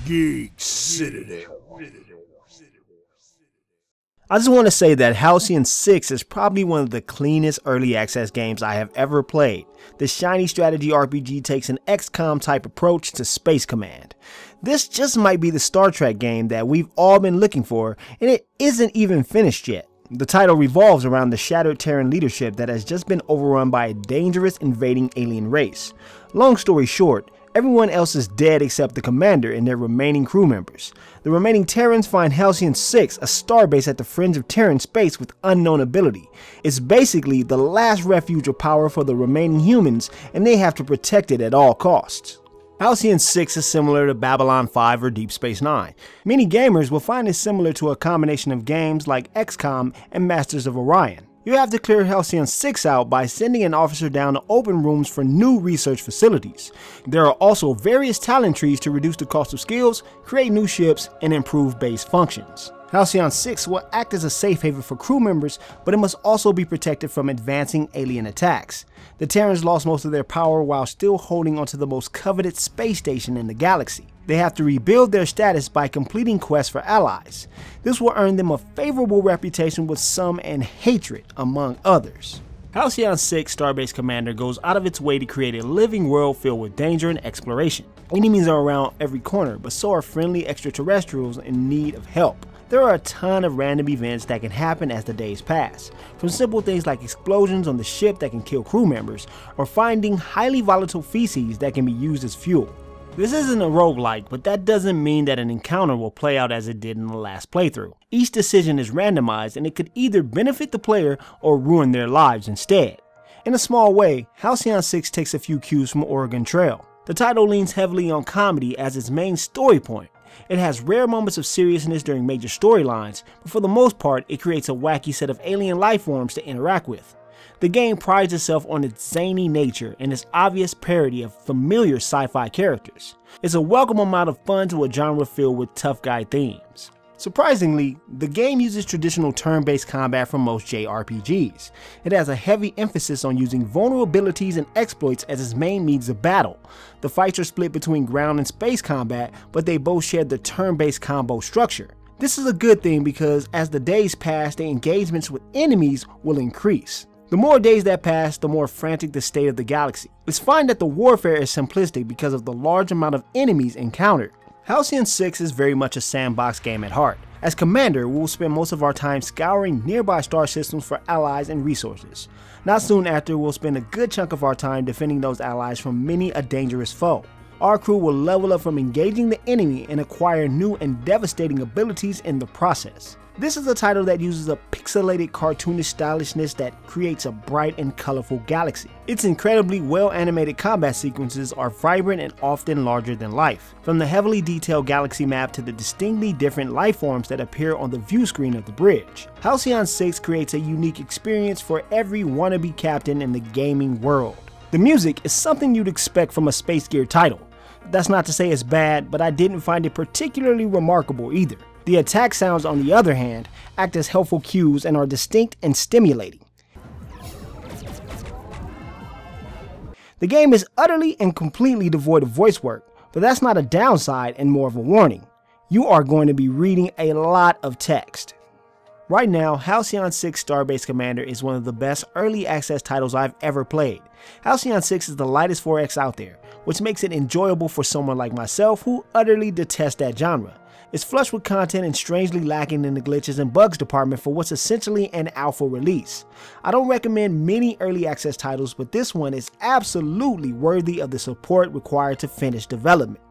Geek, Citadel. I just want to say that Halcyon 6 is probably one of the cleanest early access games I have ever played. The shiny strategy RPG takes an XCOM type approach to Space Command. This just might be the Star Trek game that we've all been looking for, and it isn't even finished yet. The title revolves around the shattered Terran leadership that has just been overrun by a dangerous invading alien race. Long story short, everyone else is dead except the commander and their remaining crew members. The remaining Terrans find Halcyon 6, a starbase at the fringe of Terran space with unknown ability. It's basically the last refuge of power for the remaining humans, and they have to protect it at all costs. Halcyon 6 is similar to Babylon 5 or Deep Space Nine. Many gamers will find it similar to a combination of games like XCOM and Masters of Orion. You have to clear Halcyon 6 out by sending an officer down to open rooms for new research facilities. There are also various talent trees to reduce the cost of skills, create new ships, and improve base functions. Halcyon 6 will act as a safe haven for crew members, but it must also be protected from advancing alien attacks. The Terrans lost most of their power while still holding onto the most coveted space station in the galaxy. They have to rebuild their status by completing quests for allies. This will earn them a favorable reputation with some and hatred among others. Halcyon 6 Starbase Commander goes out of its way to create a living world filled with danger and exploration. Enemies are around every corner, but so are friendly extraterrestrials in need of help. There are a ton of random events that can happen as the days pass, from simple things like explosions on the ship that can kill crew members, or finding highly volatile feces that can be used as fuel. This isn't a roguelike, but that doesn't mean that an encounter will play out as it did in the last playthrough. Each decision is randomized and it could either benefit the player or ruin their lives instead. In a small way, Halcyon 6 takes a few cues from Oregon Trail. The title leans heavily on comedy as its main story point. It has rare moments of seriousness during major storylines, but for the most part, it creates a wacky set of alien life forms to interact with. The game prides itself on its zany nature and its obvious parody of familiar sci-fi characters. It's a welcome amount of fun to a genre filled with tough guy themes. Surprisingly, the game uses traditional turn-based combat from most JRPGs. It has a heavy emphasis on using vulnerabilities and exploits as its main means of battle. The fights are split between ground and space combat, but they both share the turn-based combo structure. This is a good thing because as the days pass, the engagements with enemies will increase. The more days that pass, the more frantic the state of the galaxy. It's fine that the warfare is simplistic because of the large amount of enemies encountered. Halcyon 6 is very much a sandbox game at heart. As Commander, we will spend most of our time scouring nearby star systems for allies and resources. Not soon after, we'll spend a good chunk of our time defending those allies from many a dangerous foe. Our crew will level up from engaging the enemy and acquire new and devastating abilities in the process. This is a title that uses a pixelated cartoonish stylishness that creates a bright and colorful galaxy. Its incredibly well animated combat sequences are vibrant and often larger than life. From the heavily detailed galaxy map to the distinctly different life forms that appear on the view screen of the bridge. Halcyon 6 creates a unique experience for every wannabe captain in the gaming world. The music is something you'd expect from a Space Gear title. That's not to say it's bad, but I didn't find it particularly remarkable either. The attack sounds, on the other hand, act as helpful cues and are distinct and stimulating. The game is utterly and completely devoid of voice work, but that's not a downside and more of a warning. You are going to be reading a lot of text. Right now, Halcyon 6 Starbase Commander is one of the best early access titles I've ever played. Halcyon 6 is the lightest 4X out there, which makes it enjoyable for someone like myself who utterly detests that genre. It's flush with content and strangely lacking in the glitches and bugs department for what's essentially an alpha release. I don't recommend many early access titles, but this one is absolutely worthy of the support required to finish development.